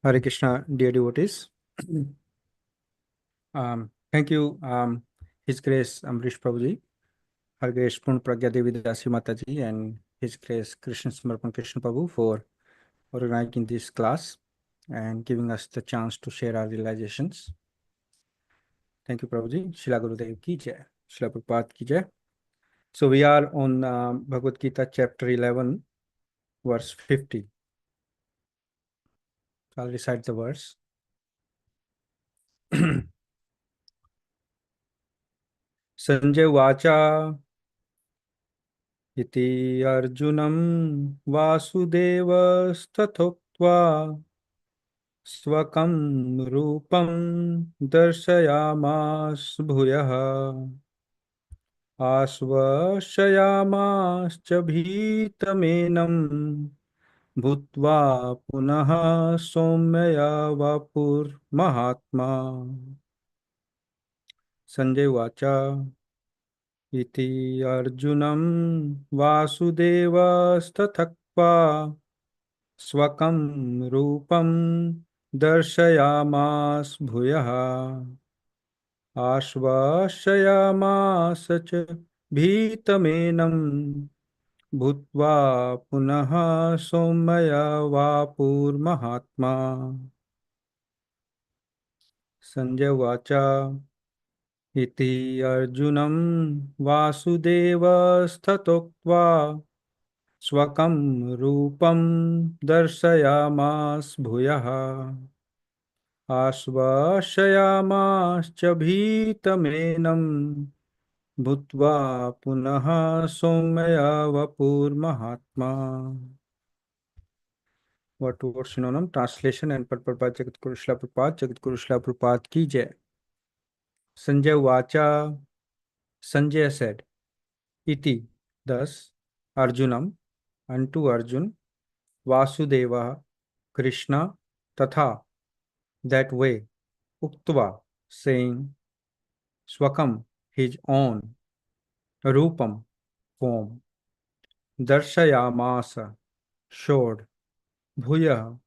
Hare Krishna, dear devotees. Thank you, His Grace Amrish Prabhuji, Her Grace Purna Pragya Devi Dasi Mataji, and His Grace Krishna Samarpan Krishna Prabhu for organizing this class and giving us the chance to share our realizations. Thank you, Prabhuji. Shila Gurudev ki jai. Shila Prabhupada ki jai. So we are on Bhagavad Gita chapter 11, verse 50. So I'll recite the verse. Sanjay Vacha इति अर्जुनं वासुदेवस्तथोक्त्वा स्वकं रूपं दर्शयामास भूयः आश्वासयामाश्च भीतमेनं भूत्वा पुनः सौम्यया वपुर्महात्मा संजय वाचा इति अर्जुनं वासुदेवस्तथक्त्वा स्वकं रूपं दर्शयामास भूयः आश्वासयामास च भीतमेनं भूत्वा पुनः सौम्यया वपुर्महात्मा संजय वाचा इति अर्जुनं वासुदेवस्तथोक्त्वा स्वकं रूपं दर्शयामास भूयः आश्वासयामाश्च भीतमेनं भूत्वा पुनः सौम्यया वपुर्महात्मा. Word to word synonym, translation and purport by Jagadguru Srila Prabhupada. Jagadguru Srila Prabhupada ki jai. Sanjay Vacha, Sanjay said, Iti, thus, Arjunam, unto Arjun, Vasudeva, Krishna, Tatha, that way, Uktva, saying, Swakam, his own, Rupam, form, Darshayamasa, showed, Bhuya,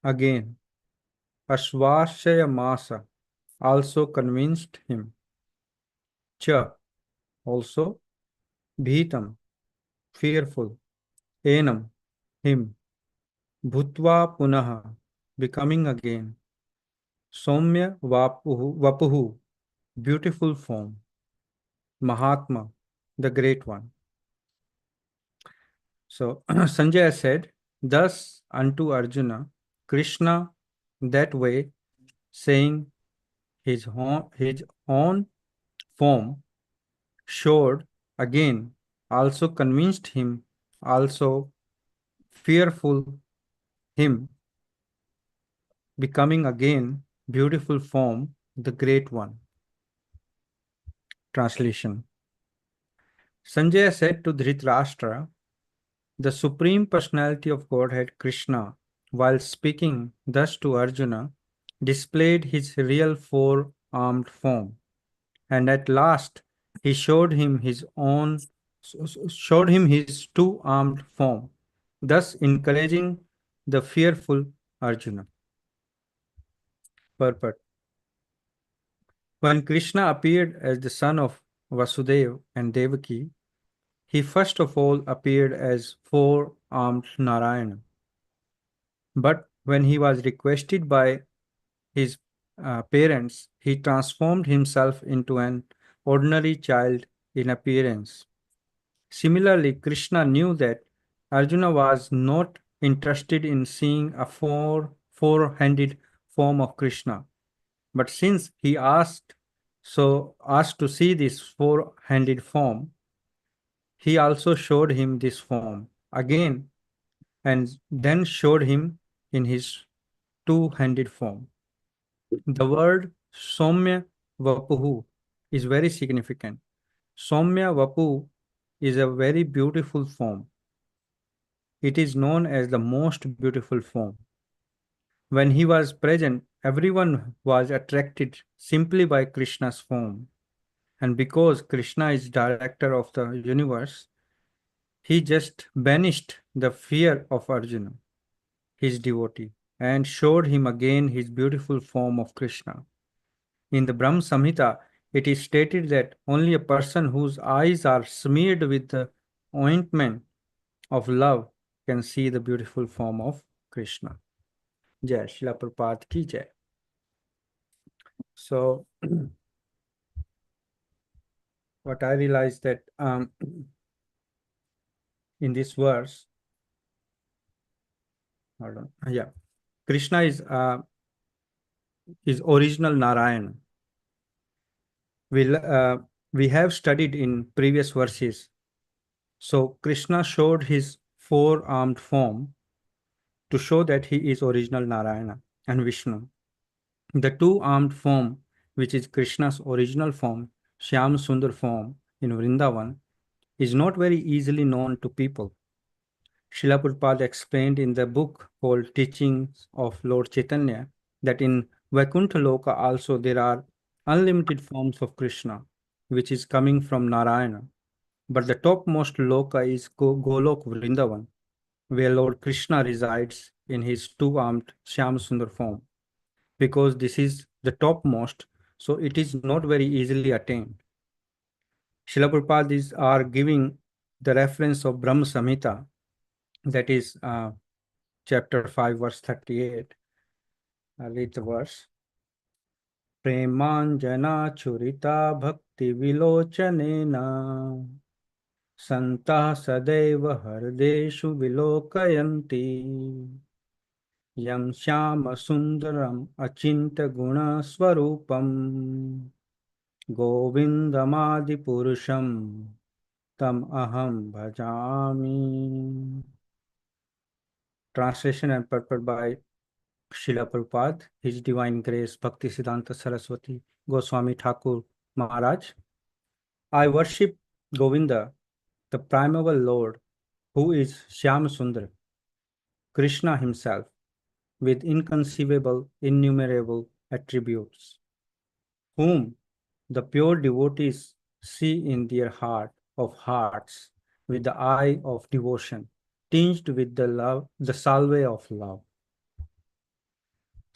again, Ashvashayamasa, also convinced him, Cha, also, Bhitam, fearful, Enam, him, Bhutva Punaha, becoming again, Soumya Vapuhu, beautiful form, Mahatma, the great one. So Sanjaya said, thus unto Arjuna, Krishna that way, saying his own form, showed again, also convinced him, also fearful him, becoming again beautiful form, the great one. Translation. Sanjaya said to Dhritarashtra, the Supreme Personality of Godhead Krishna, while speaking thus to Arjuna, displayed his real four-armed form, and at last he showed him his two-armed form, thus encouraging the fearful Arjuna. Purport. When Krishna appeared as the son of Vasudeva and Devaki, he first of all appeared as four-armed Narayana. But when he was requested by his parents, he transformed himself into an ordinary child in appearance. Similarly, Krishna knew that Arjuna was not interested in seeing a four-handed form of Krishna. But since he asked to see this four-handed form, he also showed him this form again and then showed him in his two-handed form. The word Soumya Vapuhu is very significant. Soumya Vapu is a very beautiful form. It is known as the most beautiful form. When he was present, everyone was attracted simply by Krishna's form. And because Krishna is director of the universe, he just banished the fear of Arjuna, his devotee, and showed him again his beautiful form of Krishna. In the Brahma Samhita, it is stated that only a person whose eyes are smeared with the ointment of love can see the beautiful form of Krishna. Jai Srila Prabhupada ki jai. So, what I realized that in this verse, hold on, yeah, Krishna is original Narayana. We have studied in previous verses. So Krishna showed his four-armed form to show that he is original Narayana and Vishnu. The two-armed form, which is Krishna's original form, Shyam Sundar form in Vrindavan, is not very easily known to people. Srila Prabhupada explained in the book called Teachings of Lord Chaitanya that in Vaikuntha Loka also there are unlimited forms of Krishna, which is coming from Narayana. But the topmost Loka is Golok Vrindavan, where Lord Krishna resides in his two-armed Shyam Sundar form. Because this is the topmost, so it is not very easily attained. Srila Prabhupada are giving the reference of Brahma Samhita, that is chapter 5, verse 38. I'll read the verse. Premanjana churita bhakti vilochanena santah sadeva hardeshu vilokayanti yam shyama sundaram achinta guna swarupam govindamadi purusham tam aham bhajami. Translation and purport by Srila Prabhupada, His Divine Grace Bhakti Siddhanta Saraswati Goswami Thakur Maharaj. I worship Govinda, the primeval Lord, who is Shyam Sundar, Krishna himself, with inconceivable, innumerable attributes, whom the pure devotees see in their heart of hearts with the eye of devotion, tinged with the love, the salve of love.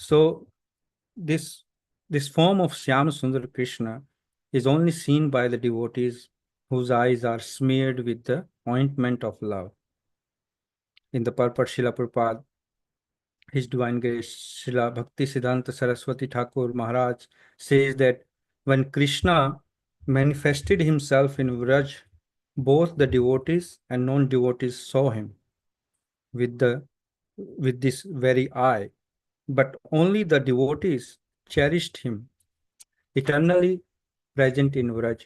So this form of Shyam Sundar Krishna is only seen by the devotees whose eyes are smeared with the ointment of love. In the purport, Srila Prabhupada, His Divine Grace, Srila Bhakti Siddhanta Saraswati Thakur Maharaj says that when Krishna manifested himself in Vraj, both the devotees and non-devotees saw him with this very eye, but only the devotees cherished him, eternally present in Vraj,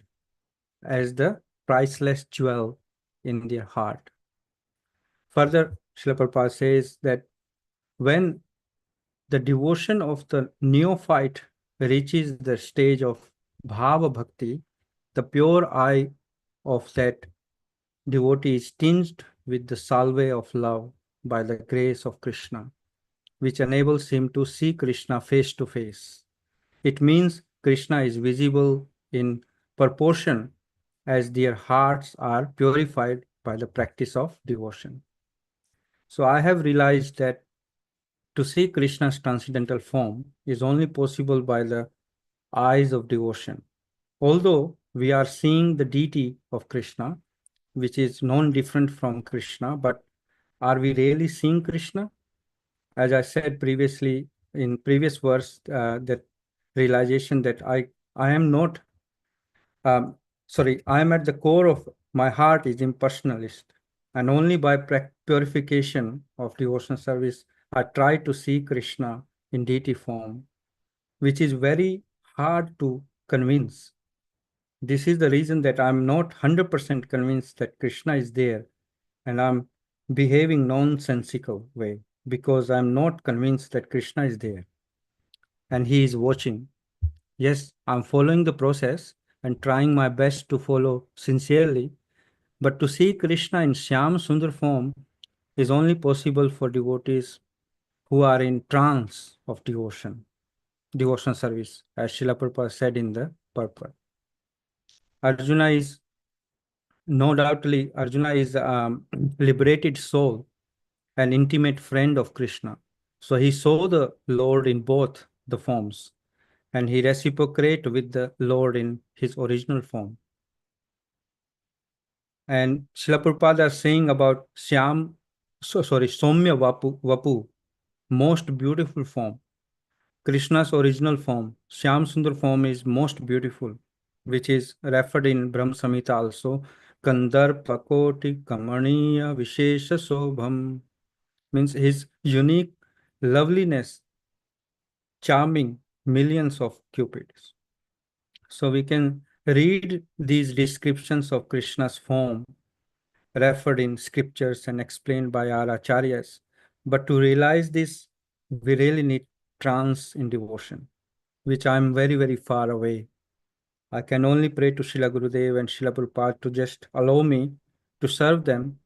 as the priceless jewel in their heart. Further, Srila Prabhupada says that when the devotion of the neophyte reaches the stage of Bhava Bhakti, the pure eye of that devotee is tinged with the salve of love by the grace of Krishna, which enables him to see Krishna face to face. It means Krishna is visible in proportion as their hearts are purified by the practice of devotion. So I have realized that to see Krishna's transcendental form is only possible by the eyes of devotion. Although we are seeing the deity of Krishna, which is non-different from Krishna, but are we really seeing Krishna? As I said previously in previous verse, that realization that I am not, I am at the core of my heart is impersonalist, and only by purification of devotional service I try to see Krishna in deity form, which is very hard to convince. This is the reason that I'm not 100% convinced that Krishna is there, and I'm behaving nonsensical way because I'm not convinced that Krishna is there and he is watching. Yes, I'm following the process and trying my best to follow sincerely, but to see Krishna in Shyam Sundar form is only possible for devotees who are in trance of devotional service, as Srila Prabhupada said in the purport. Arjuna is no doubtly Arjuna is liberated soul, an intimate friend of Krishna. So he saw the Lord in both the forms, and he reciprocated with the Lord in his original form. And Srila Prabhupada is saying about Somya Vapu, most beautiful form. Krishna's original form, Shyam Sundar form, is most beautiful, which is referred in Brahma Samhita also. Kandar Pakoti Kamaniya Vishesha Sobham, means his unique loveliness, charming millions of cupids. So we can read these descriptions of Krishna's form referred in scriptures and explained by our acharyas. But to realize this, we really need trance in devotion, which I'm very, very far away. I can only pray to Srila Gurudev and Srila Prabhupada to just allow me to serve them.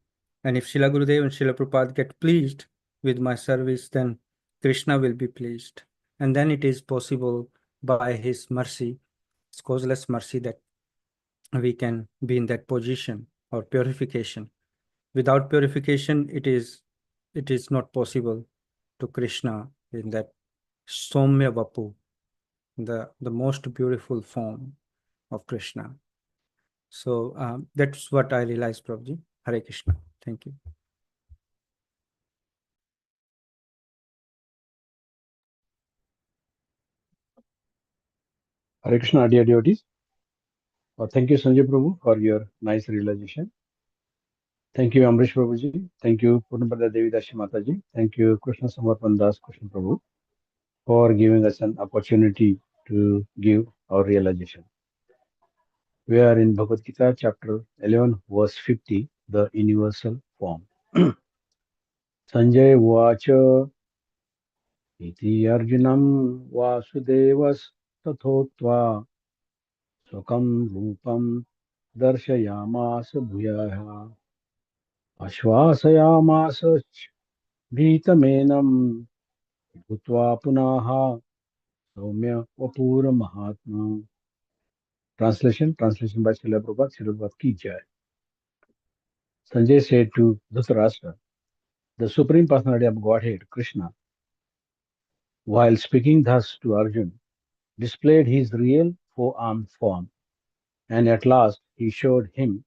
And if Srila Gurudev and Srila Prabhupada get pleased with my service, then Krishna will be pleased. And then it is possible by his mercy, his causeless mercy, that we can be in that position or purification. Without purification, it is not possible to Krishna in that Somya Vapu, the most beautiful form of Krishna. So that's what I realized, Prabhuji. Hare Krishna. Thank you. Hare Krishna, dear devotees. Thank you, Sanjay Prabhu, for your nice realization. Thank you, Amrish Prabhuji. Thank you, Purnapada Devi Dashi Mataji. Thank you, Krishna Samarpan Das Krishna Prabhu, for giving us an opportunity to give our realization. We are in Bhagavad Gita, chapter 11, verse 50, the universal form. Sanjay Vacha Iti Arjunam Vasudevas Tathotva Swakam Rupam Darshayamasa Bhuyaha Ashwasayamasa Bhitamenam Bhutva Punaha Saumya Vapura Mahatma. Translation by Srila Prabhupada, Srila Prabhupada Ki Jai. Sanjay said to Dhritarashtra, the Supreme Personality of Godhead, Krishna, while speaking thus to Arjun, displayed his real four-armed form, and at last he showed him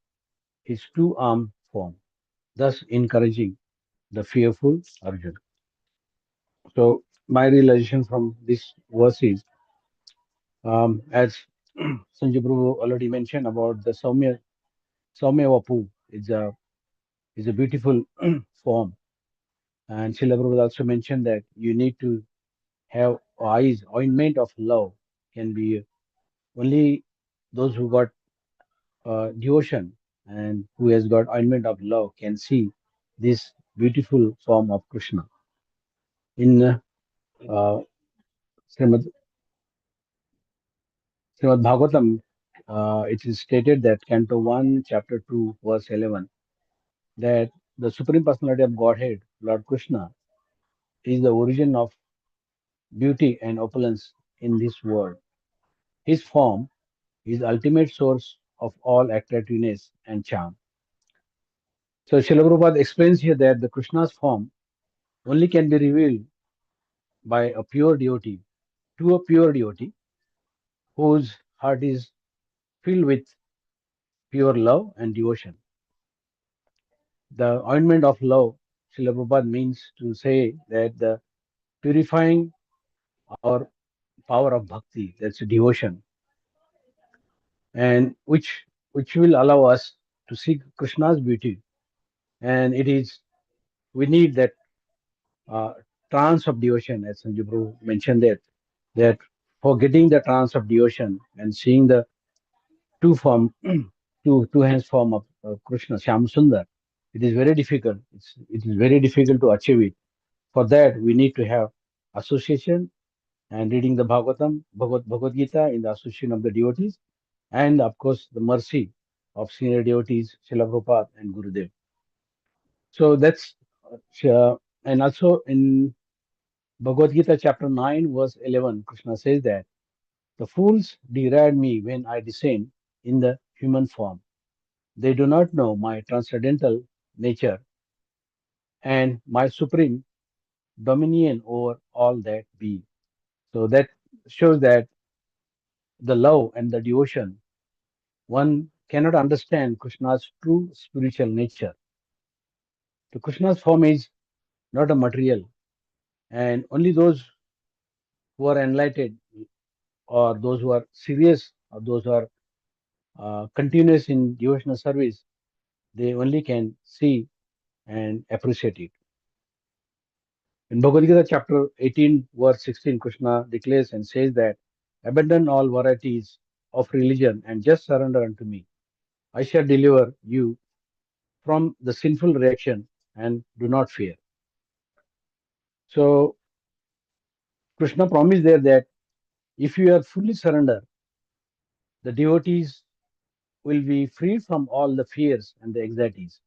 his two-armed form, thus encouraging the fearful Arjun. So my realization from this verse is, as Sanjay Prabhu already mentioned about the Saumya Vapu, is a beautiful form, and Srila Prabhu also mentioned that you need to have eyes. Ointment of love can be only those who got devotion and who has got ointment of love can see this beautiful form of Krishna. In Srimad, Srimad Bhagavatam, it is stated that Canto 1, Chapter 2, verse 11, that the Supreme Personality of Godhead, Lord Krishna, is the origin of beauty and opulence in this world. His form is the ultimate source of all attractiveness and charm. So Srila Prabhupada explains here that the Krishna's form only can be revealed by a pure devotee, to a pure devotee whose heart is filled with pure love and devotion. The ointment of love, Srila Prabhupada means to say that the purifying our power of bhakti, that's devotion, and which will allow us to seek Krishna's beauty. And it is, we need that uh, trance of devotion, as Sanjay Prabhu mentioned that for getting the trance of devotion and seeing the two form, two hands form of Krishna, Shyam Sundar, it is very difficult. It is very difficult to achieve it. For that, we need to have association and reading the Bhagavad Gita in the association of the devotees, and of course the mercy of senior devotees, Srila Prabhupada and Gurudev. So that's, and also in Bhagavad Gita chapter 9 verse 11, Krishna says that the fools deride me when I descend in the human form. They do not know my transcendental nature and my supreme dominion over all that be. So that shows that the love and the devotion, one cannot understand Krishna's true spiritual nature. So Krishna's form is not a material, and only those who are enlightened or those who are serious or those who are continuous in devotional service, they only can see and appreciate it. In Bhagavad Gita chapter 18, verse 16, Krishna declares and says that abandon all varieties of religion and just surrender unto me. I shall deliver you from the sinful reaction and do not fear. So Krishna promised there that if you are fully surrendered, the devotees will be free from all the fears and the anxieties.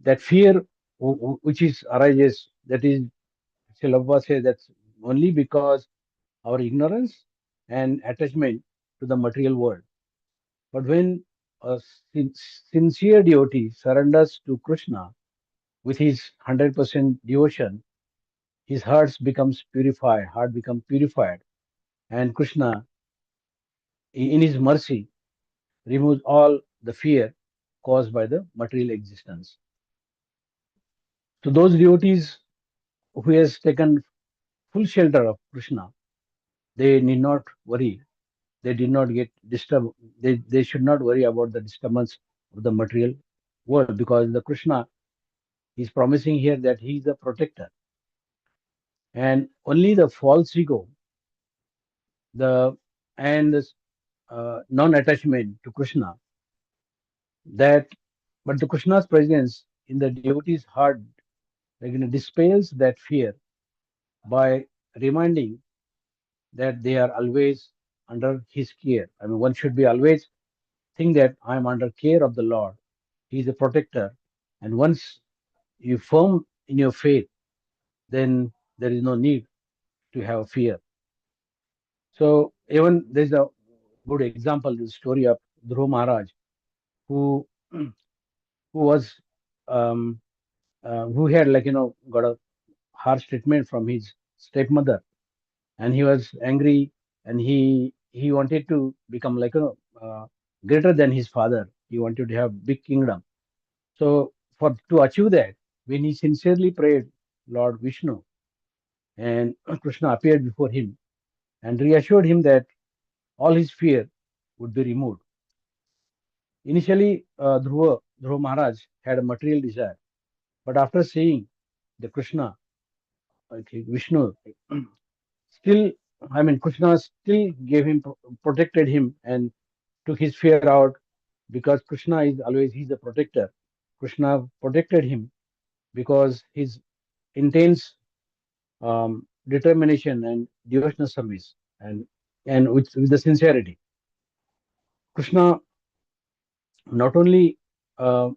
That fear which is arises, that is, Srila says that's only because our ignorance and attachment to the material world. But when a sincere devotee surrenders to Krishna with his 100% devotion, his heart becomes purified, and Krishna, in his mercy, removes all the fear caused by the material existence. So those devotees who has taken full shelter of Krishna, they need not worry. They did not get disturbed. They should not worry about the disturbance of the material world, because the Krishna is promising here that he is the protector. And only the false ego, the and this, non-attachment to Krishna, that but the Krishna's presence in the devotee's heart, like, dispels that fear by reminding that they are always under his care. I mean, one should be always think that I am under care of the Lord. He is a protector. And once you firm in your faith, then there is no need to have fear. So even there's a good example, the story of Dhruv Maharaj, who who was um, who had, like, got a harsh treatment from his stepmother, and he was angry, and he wanted to become, like, greater than his father. He wanted to have big kingdom. So for to achieve that, when he sincerely prayed Lord Vishnu, and Krishna appeared before him and reassured him that all his fear would be removed. Initially, Dhruva Maharaj had a material desire, but after seeing the Krishna, I think Vishnu, still, I mean, Krishna still gave him, protected him, and took his fear out, because Krishna is always, he's the protector. Krishna protected him because his intense determination and devotional service, and with the sincerity. Krishna not only uh,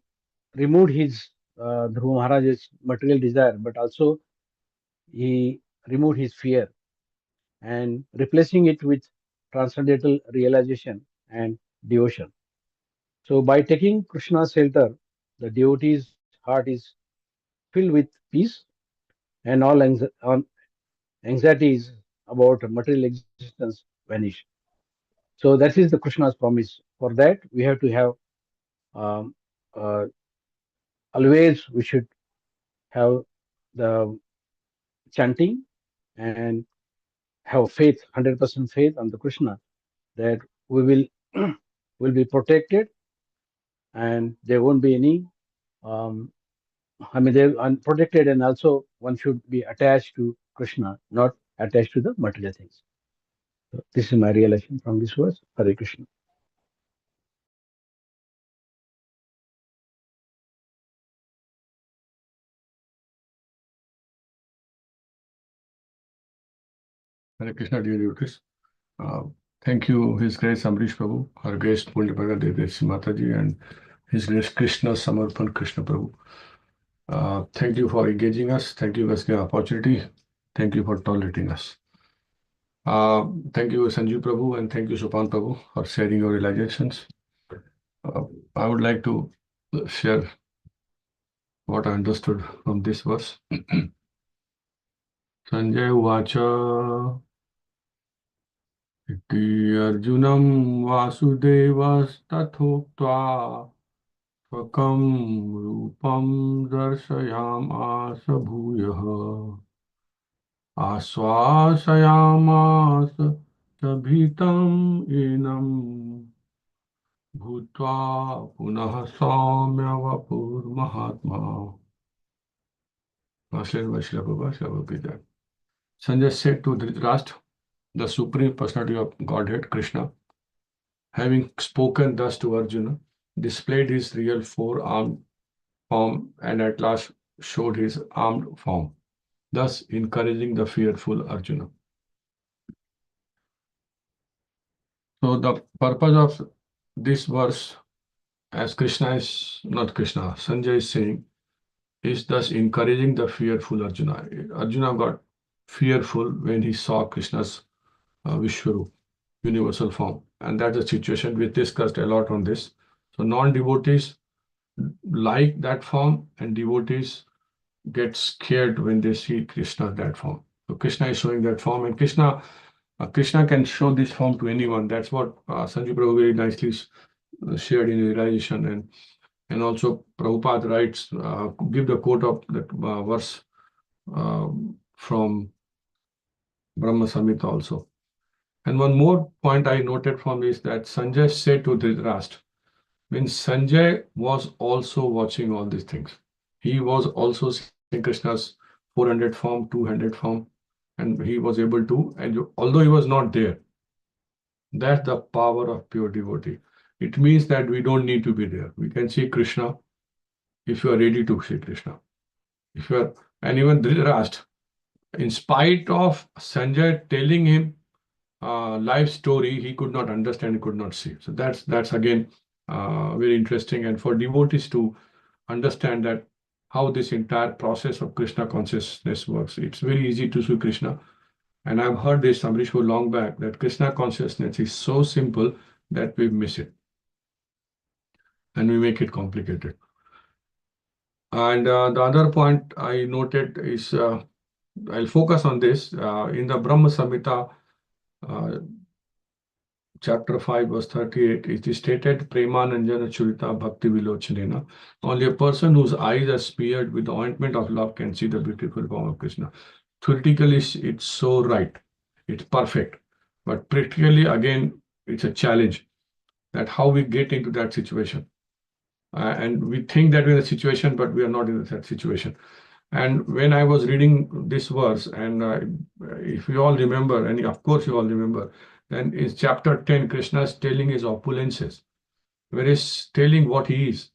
removed his Dhruva Maharaj's material desire, but also he removed his fear and replacing it with transcendental realization and devotion. So by taking Krishna's shelter, the devotee's heart is filled with peace, and all anxieties about material existence vanish. So that is the Krishna's promise. For that, we have to have, um, uh, always we should have the chanting and have faith, 100% faith on the Krishna, that we will be protected, and there won't be any. Um, I mean, they're unprotected, and also one should be attached to Krishna, not attached to the material things. So this is my realization from this verse. Hare Krishna. Hare Krishna, dear devotees. Uh, Thank you, His Grace Amrish Prabhu, our guest Punjabaga Devdasi Mataji, and His Grace Krishna Samarpan Krishna Prabhu. Thank you for engaging us. Thank you for the opportunity. Thank you for tolerating us. Thank you, Sanjeev Prabhu, and thank you, Sopan Prabhu, for sharing your realizations. I would like to share what I understood from this verse. Sanjay Uvacha Iti Arjunam Vasudevasthathokta Swakam Rupam Darshayamasa Bhuyah Aswasayamasa Sabhitam Enam Bhutva Punah Saumya Vapur Mahatma. Translated by Srila Prabhupada, Srila Prabhupada. Sanjay said to Dhritarashtra, the Supreme Personality of Godhead, Krishna, having spoken thus to Arjuna, displayed his real four-armed form and at last showed his armed form, thus encouraging the fearful Arjuna. So the purpose of this verse, as Sanjay is saying, is thus encouraging the fearful Arjuna. Arjuna got fearful when he saw Krishna's Vishwarup, universal form. And that's a situation we discussed a lot on this. So non-devotees like that form, and devotees get scared when they see Krishna that form. So Krishna is showing that form, and Krishna can show this form to anyone. That's what Sanjay Prabhu very nicely shared in realization, and also Prabhupada writes, give the quote of that verse from Brahma Samhita also. And one more point I noted from is that Sanjay said to Dhritarashtra, when Sanjay was also watching all these things, he was also seeing Krishna's 400 form, 200 form, and he was able to, and although he was not there, that's the power of pure devotee. It means that we don't need to be there. We can see Krishna if you are ready to see Krishna. If you are, and even Dhritarashtra, in spite of Sanjay telling him life story, he could not understand, he could not see. So that's again very interesting. And for devotees to understand that how this entire process of Krishna consciousness works, it's very easy to see Krishna. And I've heard this, Amrish, for long back, that Krishna consciousness is so simple that we miss it. And we make it complicated. And the other point I noted is, I'll focus on this, in the Brahma Samhita, chapter 5, verse 38, it is stated, Premananjana Churita Bhakti Vilochanena. Only a person whose eyes are smeared with the ointment of love can see the beautiful form of Krishna. Theoretically, it's so right. It's perfect. But practically, again, it's a challenge that how we get into that situation. And we think that we're in a situation, but we are not in that situation. And when I was reading this verse, and if you all remember, and of course you all remember, then in chapter 10, Krishna is telling his opulences, where he's telling what he is.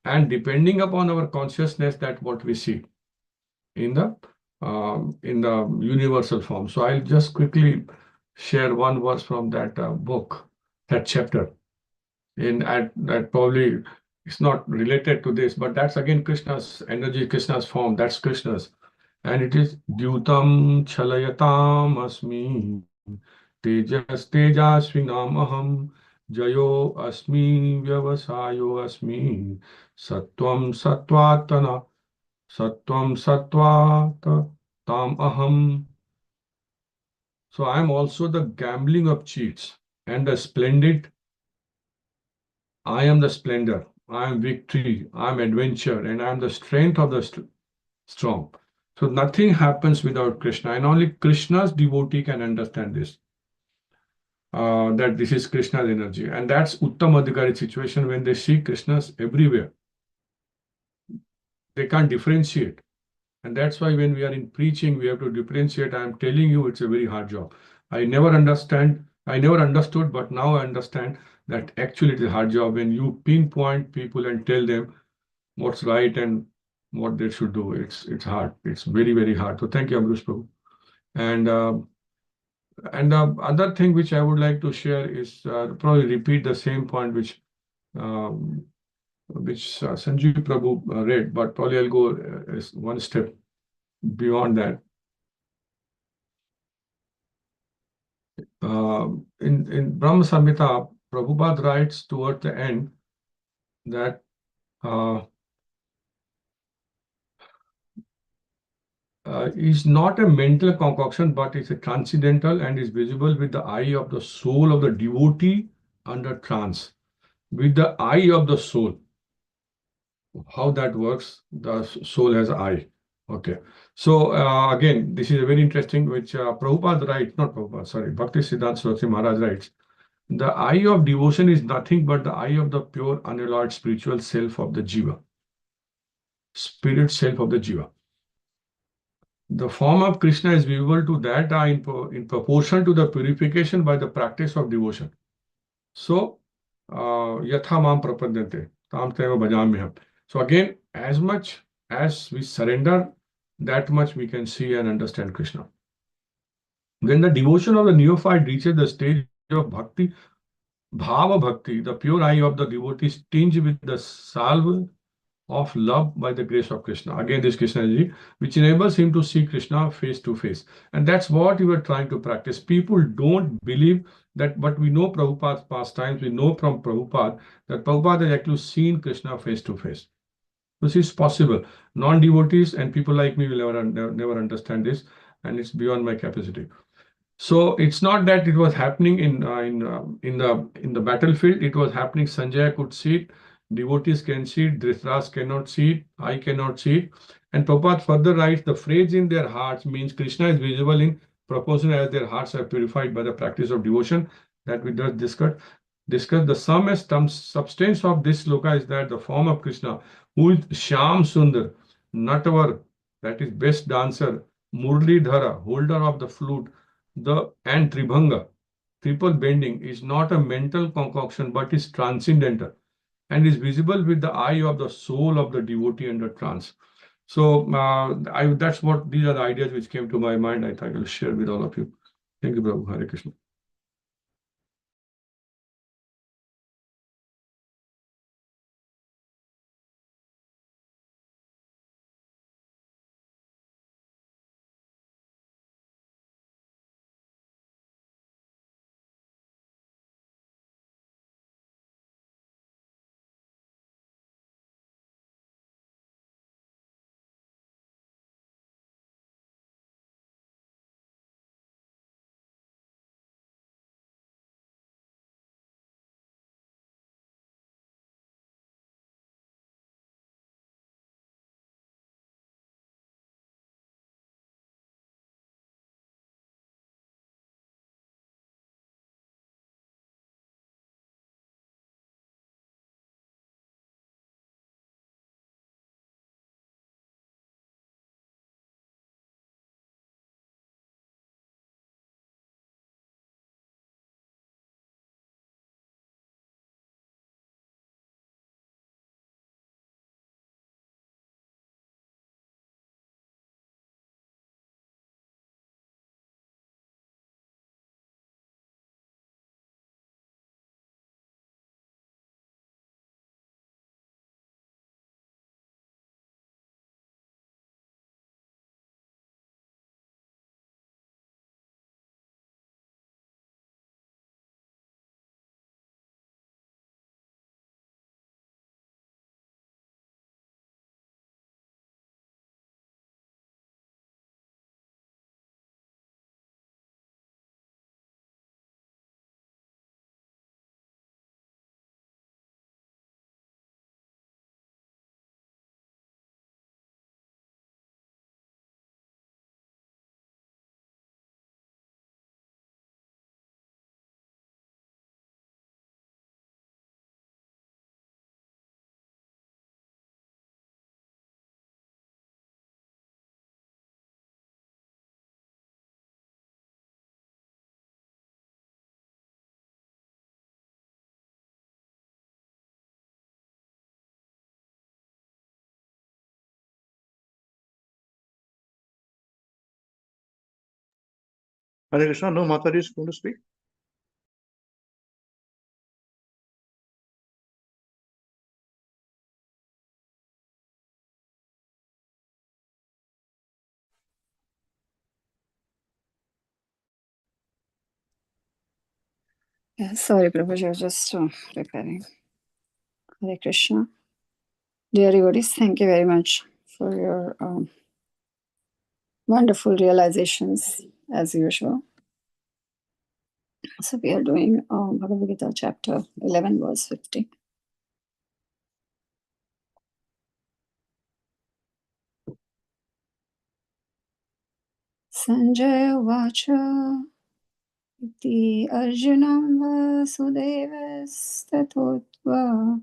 And depending upon our consciousness, that what we see in the universal form. So I'll just quickly share one verse from that book, that chapter. That probably it's not related to this, but that's again Krishna's energy, Krishna's form. That's Krishna's. And it is Dyutam Chalayatam Asmi Tejas Tejasvinam Aham Jayo Asmi Vyavasayo Asmi Sattvam Sattvatana Sattvam Sattvata Tam Aham. So I am also the gambling of cheats and the splendid. I am the splendor, I am victory, I am adventure, and I am the strength of the strong. So nothing happens without Krishna, and only Krishna's devotee can understand this. That this is Krishna's energy, and that's Uttam Adhikari situation when they see Krishna's everywhere. They can't differentiate, and that's why when we are in preaching, we have to differentiate. I am telling you, it's a very hard job. I never understood, but now I understand that actually it's a hard job when you pinpoint people and tell them what's right and what they should do. It's hard. It's very, very hard. So thank you, Amrush Prabhu. And the other thing which I would like to share is probably repeat the same point which Sanjeev Prabhu read, but probably I'll go one step beyond that. In Brahma Samhita, Prabhupada writes toward the end that is not a mental concoction, but it's a transcendental and is visible with the eye of the soul of the devotee under trance. With the eye of the soul. How that works, the soul has eye. Okay. So again, this is a very interesting, which Prabhupada writes, not Prabhupada, sorry, Bhakti Siddhanta Saraswati Maharaj writes, the eye of devotion is nothing but the eye of the pure, unalloyed spiritual self of the jiva. Spirit self of the jiva. The form of Krishna is visible to that eye in proportion to the purification by the practice of devotion. So, yatha mam prapadyante, tam teva bhajamyaham. So again, as much as we surrender, that much we can see and understand Krishna. When the devotion of the neophyte reaches the stage of bhakti, bhava bhakti, the pure eye of the devotee is tinged with the salve of love by the grace of Krishna. Again, this Krishna energy, which enables him to see Krishna face to face. And that's what we were trying to practice. People don't believe that, but we know Prabhupada's pastimes, we know from Prabhupada that Prabhupada has actually seen Krishna face to face. This is possible. Non-devotees and people like me will never understand this, and it's beyond my capacity. So it's not that it was happening in the battlefield. It was happening. Sanjaya could see it. Devotees can see it. Dhritarashtra cannot see it. I cannot see it. And Prabhupada further writes, the phrase in their hearts means Krishna is visible in proportion as their hearts are purified by the practice of devotion that we just discussed. The sum and substance of this sloka is that the form of Krishna, who is Shyam Sundar, Natavar, that is best dancer, Murli Dhara, holder of the flute, and Tribhanga, triple bending, is not a mental concoction but is transcendental and is visible with the eye of the soul of the devotee under trance. So that's what these are the ideas which came to my mind. I thought I will share with all of you. Thank you, Prabhu. Hare Krishna. Hare Krishna. No, Mataji is going to speak. Yeah, sorry, Prabhuji, I was just preparing. Hare Krishna. Dear devotees, thank you very much for your Wonderful realizations as usual. So we are doing Bhagavad Gita chapter 11 verse 50. Sanjaya Vacha iti Arjunam Vasudevastatottva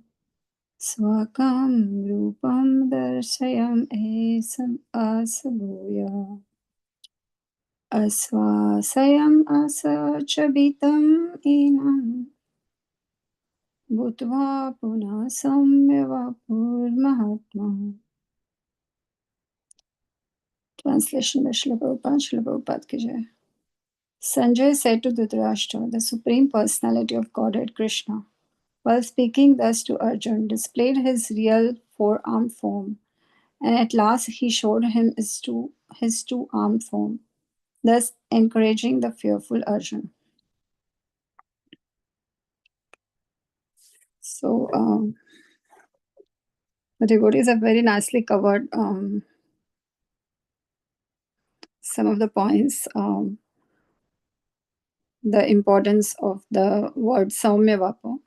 Swakam Rupam Darshayam Esam Asabhuya Aswasayam Asachabitam Inam Bhutva Puna Samyavapur Mahatma. Translation by Srila Prabhupada, Srila Prabhupada ki jai. Sanjay said to Dhritarashtra, the Supreme Personality of Godhead Krishna, while speaking thus to Arjun, displayed his real four-armed form, and at last he showed him his two-armed form, thus encouraging the fearful Arjun. So, the devotees have very nicely covered some of the points. The importance of the word Saumyavapo,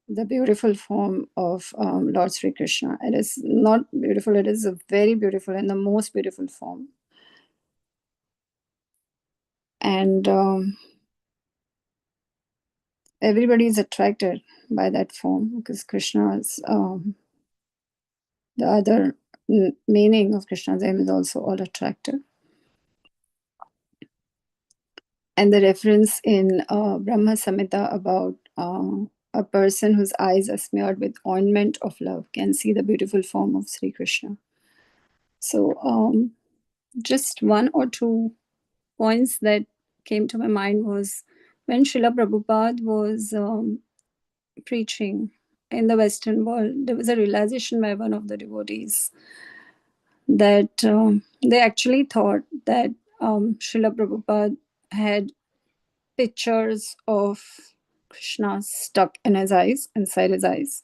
the beautiful form of Lord Sri Krishna. It is not beautiful, it is a very beautiful and the most beautiful form. And everybody is attracted by that form because Krishna is the other meaning of Krishna's name is also all attractive. And the reference in Brahma Samhita about a person whose eyes are smeared with ointment of love can see the beautiful form of Sri Krishna. So just one or two points that came to my mind was when Srila Prabhupada was preaching in the Western world, there was a realization by one of the devotees that they actually thought that Srila Prabhupada had pictures of Krishna stuck in his eyes, inside his eyes.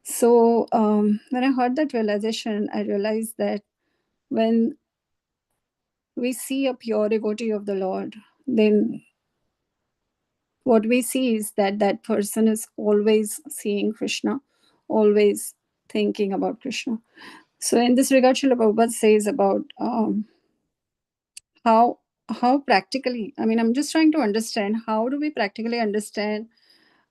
So when I heard that realization, I realized that when we see a pure devotee of the Lord, then what we see is that that person is always seeing Krishna, always thinking about Krishna. So in this regard, Srila Prabhupada says about how practically, I mean, I'm just trying to understand how do we practically understand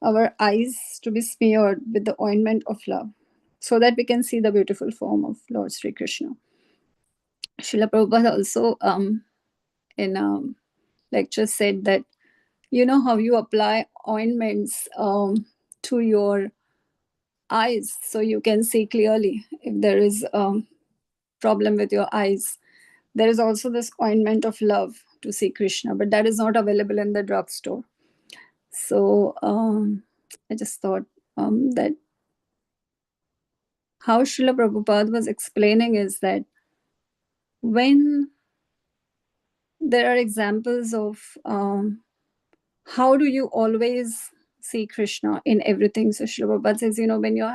our eyes to be smeared with the ointment of love so that we can see the beautiful form of Lord Sri Krishna. Srila Prabhupada also in a lecture said that you know how you apply ointments to your eyes so you can see clearly if there is a problem with your eyes. There is also this ointment of love to see Krishna, but that is not available in the drugstore. So I just thought that how Srila Prabhupada was explaining is that when there are examples of how do you always see Krishna in everything. So Srila Prabhupada says, you know, when you're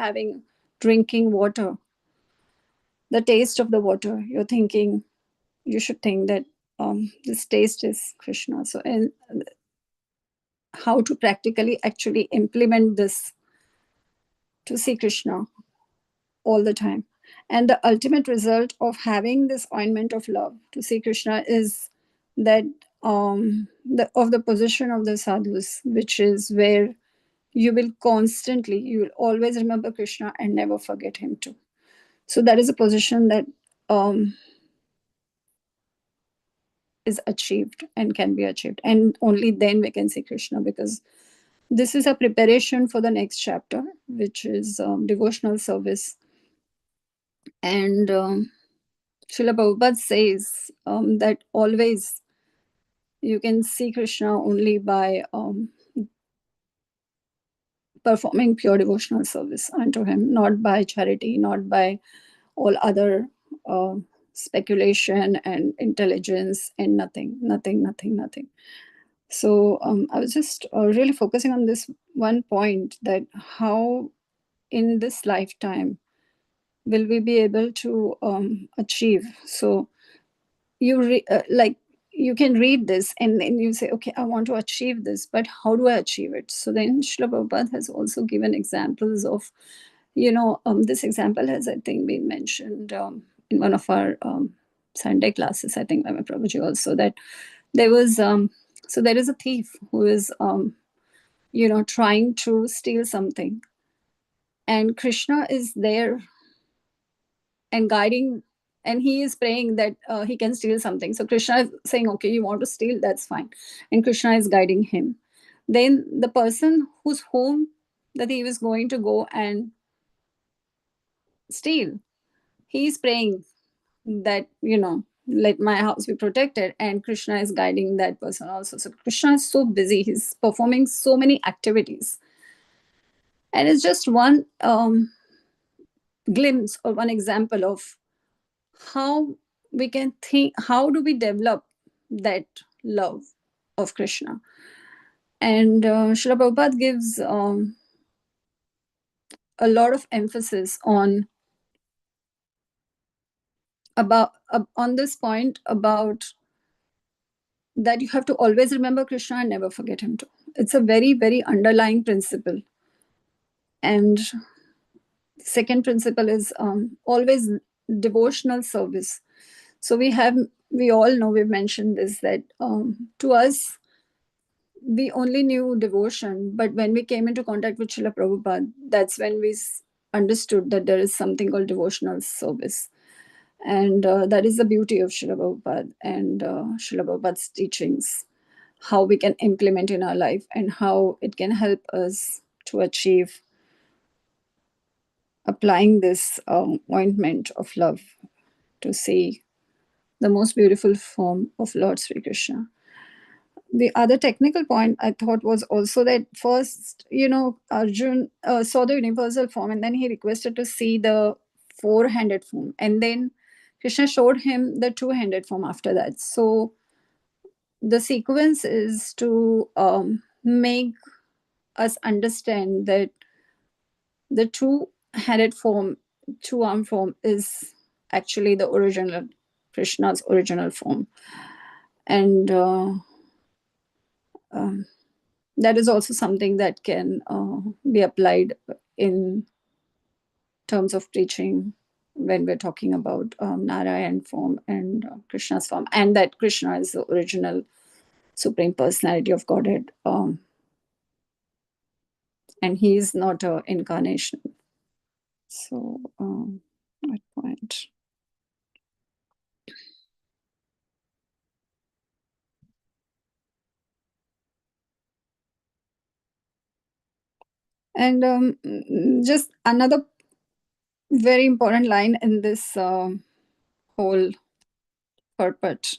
drinking water, the taste of the water, you should think that this taste is Krishna. So, and how to practically actually implement this to see Krishna all the time. And the ultimate result of having this ointment of love to see Krishna is that the position of the sadhus, which is where you will always remember Krishna and never forget him too. So that is a position that is achieved and can be achieved. And only then we can see Krishna, because this is a preparation for the next chapter, which is devotional service. And Srila Prabhupada says that always you can see Krishna only by performing pure devotional service unto him, not by charity, not by all other speculation and intelligence and nothing. So I was just really focusing on this one point, that how in this lifetime will we be able to achieve? So you like you can read this and then you say, okay, I want to achieve this, but how do I achieve it? So then Srila Prabhupada has also given examples of, this example has, I think, been mentioned in one of our Sunday classes, I think, by my Prabhuji also, that there was, so there is a thief who is, trying to steal something. And Krishna is there and guiding, and he is praying that he can steal something. So Krishna is saying, okay, you want to steal, that's fine. And Krishna is guiding him. Then the person whose home that he was going to go and steal, he is praying that, let my house be protected. And Krishna is guiding that person also. So Krishna is so busy, he's performing so many activities. And it's just one glimpse or one example of how we can think, how do we develop that love of Krishna. And Srila Prabhupada gives a lot of emphasis on on this point about that you have to always remember Krishna and never forget him too. It's a very, very underlying principle. And second principle is always devotional service. So we all know, we've mentioned this, that to us, we only knew devotion, but when we came into contact with Srila Prabhupada, that's when we understood that there is something called devotional service. And that is the beauty of Srila Prabhupada and Srila Prabhupada's teachings, how we can implement in our life and how it can help us to achieve applying this ointment of love to see the most beautiful form of Lord Sri Krishna. The other technical point I thought was also that first, Arjun saw the universal form and then he requested to see the four-handed form. And then Krishna showed him the two-handed form after that. So the sequence is to make us understand that the two-handed form, two-arm form is actually the original, Krishna's original form. And that is also something that can be applied in terms of preaching when we're talking about Narayan form and Krishna's form, and that Krishna is the original Supreme Personality of Godhead, and he is not an incarnation. So that point. And just another very important line in this whole purport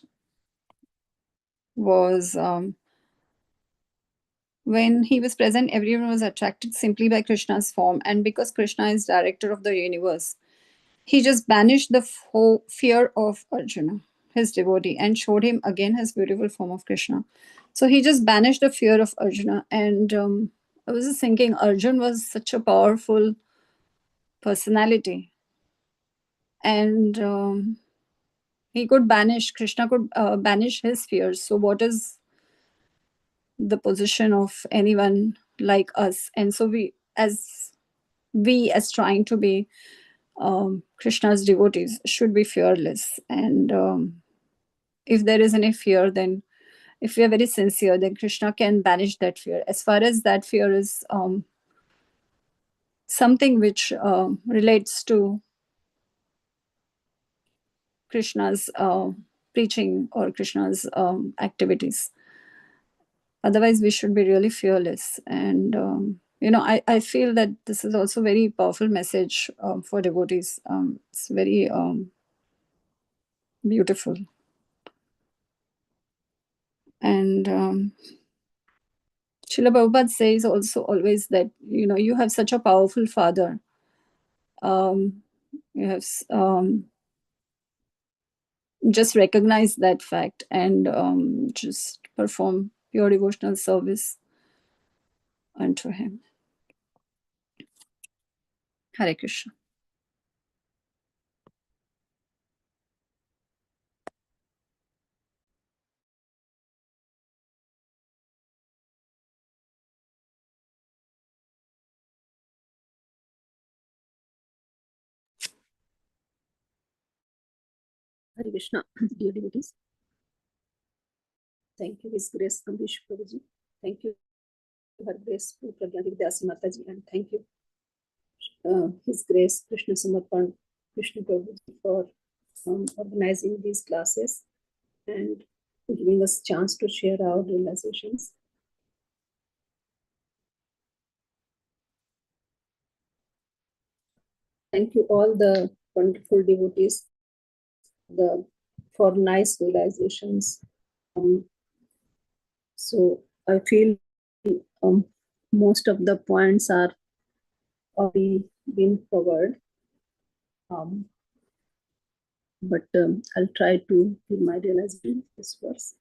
was when he was present, everyone was attracted simply by Krishna's form. And because Krishna is director of the universe, he just banished the fear of Arjuna, his devotee, and showed him again his beautiful form of Krishna. So he just banished the fear of Arjuna. And I was just thinking, Arjuna was such a powerful personality. And he could banish, Krishna could banish his fears. So what is the position of anyone like us? And so we as trying to be Krishna's devotees should be fearless. And if there is any fear, then if we are very sincere, then Krishna can banish that fear, as far as that fear is something which relates to Krishna's preaching or Krishna's activities. Otherwise, we should be really fearless. And I feel that this is also very powerful message for devotees. It's very beautiful. And Srila Prabhupada says also always that, you have such a powerful father. You have just recognize that fact and just perform pure devotional service unto him. Hare Krishna. Hare Krishna, dear devotees. Thank you, His Grace Amrish Prabhuji. Thank you, Her Grace Pragyati Dasi Mataji, and thank you, His Grace Krishna Samarpan Krishna Prabhuji for organizing these classes and giving us chance to share our realizations. Thank you all the wonderful devotees for nice realizations. So I feel most of the points are already been covered. But I'll try to give my realization this verse.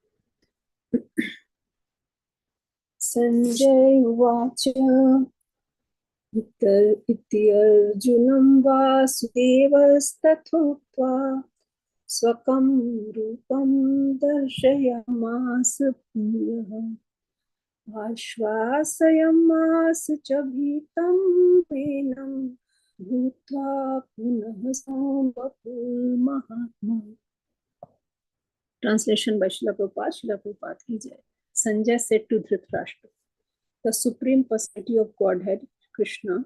Sanjay Vacha Iti Arjunam Vasudevasthathotva Swakam Rupam Darshayamas Purah Ashvasayamas Chabhitam Venam Bhutva Punah Sambhapur Mahatma. Translation by Srila Prabhupada. Srila Prabhupada ki jai. Sanjay said to Dhritarashtra, the Supreme Personality of Godhead, Krishna,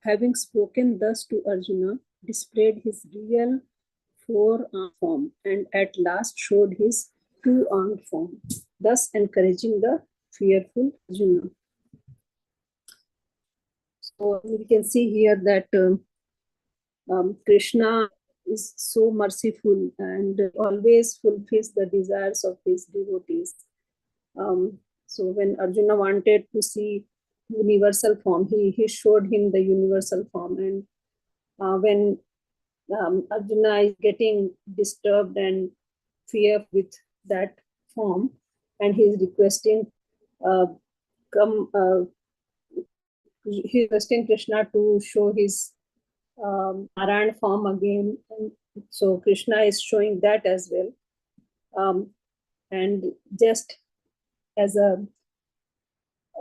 having spoken thus to Arjuna, displayed his real four-armed form and at last showed his two-armed form, thus encouraging the fearful Arjuna. So we can see here that Krishna is so merciful and always fulfills the desires of his devotees. So when Arjuna wanted to see universal form, he showed him the universal form. And when Arjuna is getting disturbed and fear with that form, and he is requesting Krishna to show his Narayan form again. And so Krishna is showing that as well. And just as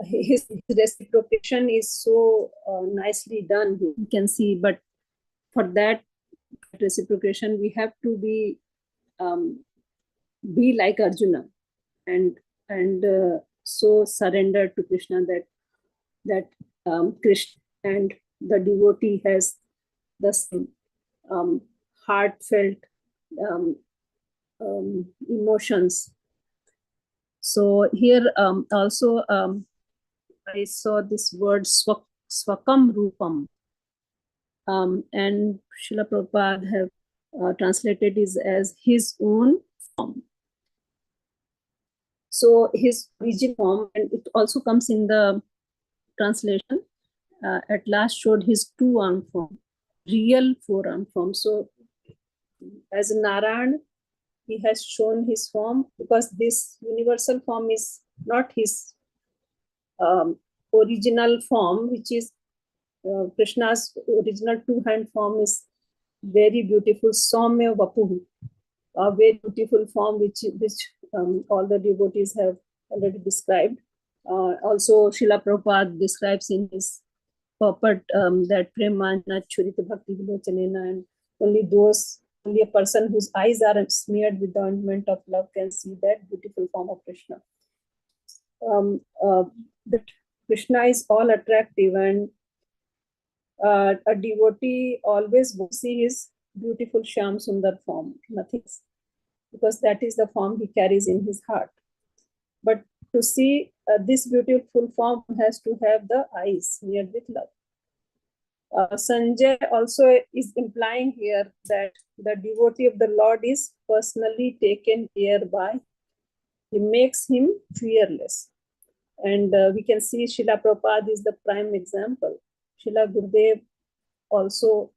his reciprocation is so nicely done, you can see. But for that reciprocation, we have to be like Arjuna and so surrender to Krishna that Krishna and the devotee has the same heartfelt emotions. So here also I saw this word swakam rupam, and Srila Prabhupada have translated it as his own form. So his original form, and it also comes in the translation, at last showed his two-armed form, real four-armed form. So as Narayan, he has shown his form, because this universal form is not his original form, which is Krishna's original two-hand form is very beautiful, Saumya Vapuhu, a very beautiful form which all the devotees have already described. Also, Srila Prabhupada describes in his purport that Premana Churita Bhakti Vilochanena, and only a person whose eyes are smeared with the ointment of love can see that beautiful form of Krishna. That Krishna is all attractive, and a devotee always will see his beautiful Shyam Sundar form, nothing, because that is the form he carries in his heart. But to see this beautiful form has to have the eyes smeared with love. Sanjay also is implying here that the devotee of the Lord is personally taken care by. He makes him fearless. And we can see Srila Prabhupada is the prime example. Srila Gurudev also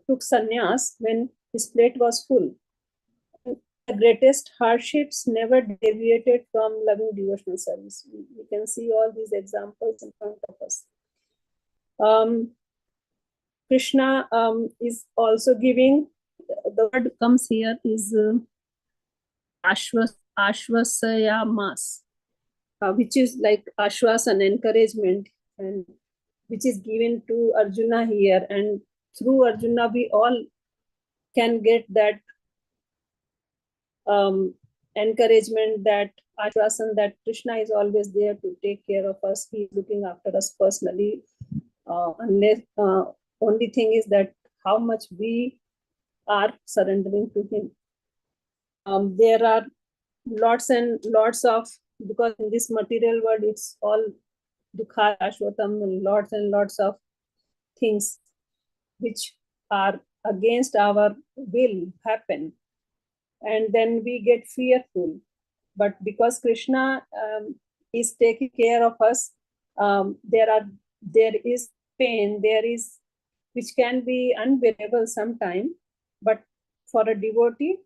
took sannyas when his plate was full. The greatest hardships never deviated from loving devotional service. We can see all these examples in front of us. Krishna is also giving, the word comes here is ashvasayamas, which is like ashwas, an encouragement, and which is given to Arjuna here. And through Arjuna, we all can get that encouragement, that ashwasan that Krishna is always there to take care of us. He is looking after us personally. Unless only thing is that how much we are surrendering to him. There are lots and lots of, because in this material world it's all dukha ashwatam, lots and lots of things which are against our will happen, and then we get fearful. But because Krishna is taking care of us, there is pain, there is, which can be unbearable sometime, but for a devotee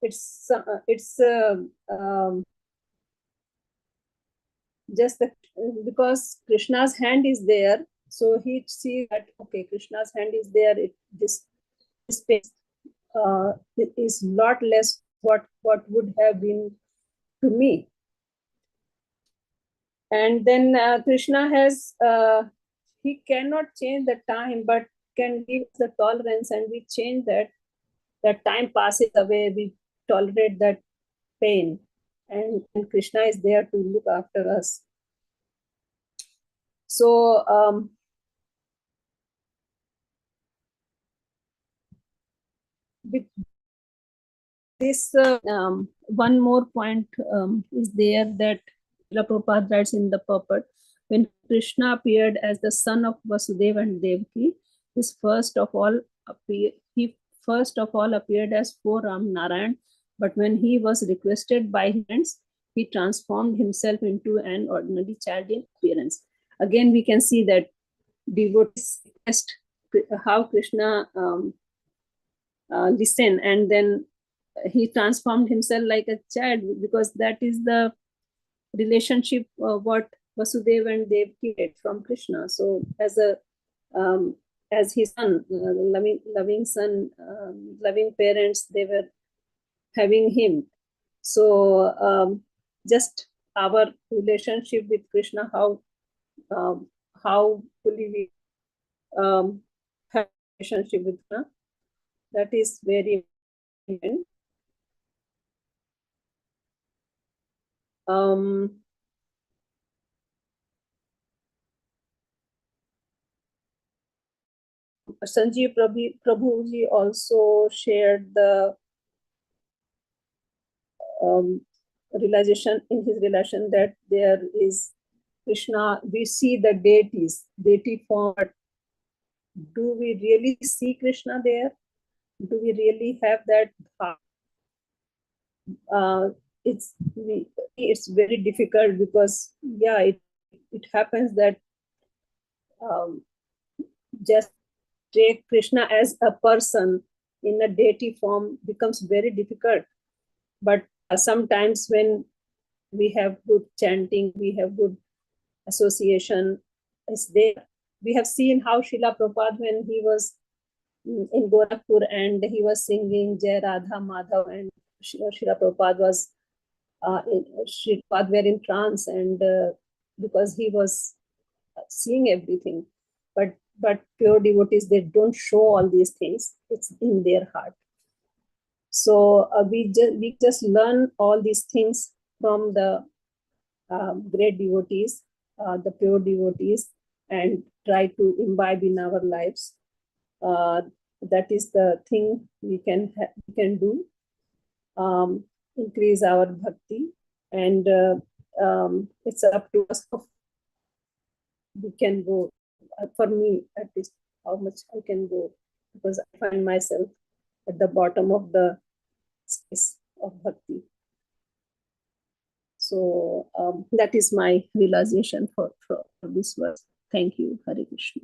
it's just because Krishna's hand is there, so he sees that okay, Krishna's hand is there. This space it is lot less what would have been to me. And then Krishna has he cannot change the time, but can give the tolerance, and we change that. That time passes away, we tolerate that pain, and Krishna is there to look after us. So with this one more point is there, that Srila Prabhupada writes in the purport, when Krishna appeared as the son of Vasudeva and Devaki, he first of all appeared as 4 Ram Narayan, but when he was requested by his friends, he transformed himself into an ordinary child in appearance. Again, we can see that devotees request how Krishna listen, and then he transformed himself like a child, because that is the relationship what Vasudeva and Devaki get from Krishna. So as his son, loving son, loving parents, they were having him. So just our relationship with Krishna, how fully we have relationship with Krishna, that is very important. Sanjeev Prabhuji also shared the realization in his relation that there is Krishna, we see the deity form. Do we really see Krishna there? Do we really have that thought? It's very difficult, because it happens that just take Krishna as a person in a deity form becomes very difficult. But sometimes when we have good chanting, we have good association, is there. We have seen how Srila Prabhupada, when he was in Gorakhpur and he was singing Jai Radha Madhav, and Srila Prabhupada was Srila Prabhupada were in trance, and because he was seeing everything. But pure devotees, they don't show all these things. It's in their heart. So we just learn all these things from the great devotees, the pure devotees, and try to imbibe in our lives. That is the thing we can do. Increase our bhakti, and it's up to us. We can go. For me, at least, how much I can go, because I find myself at the bottom of the space of bhakti. So that is my realization for this verse. Thank you, Hare Krishna.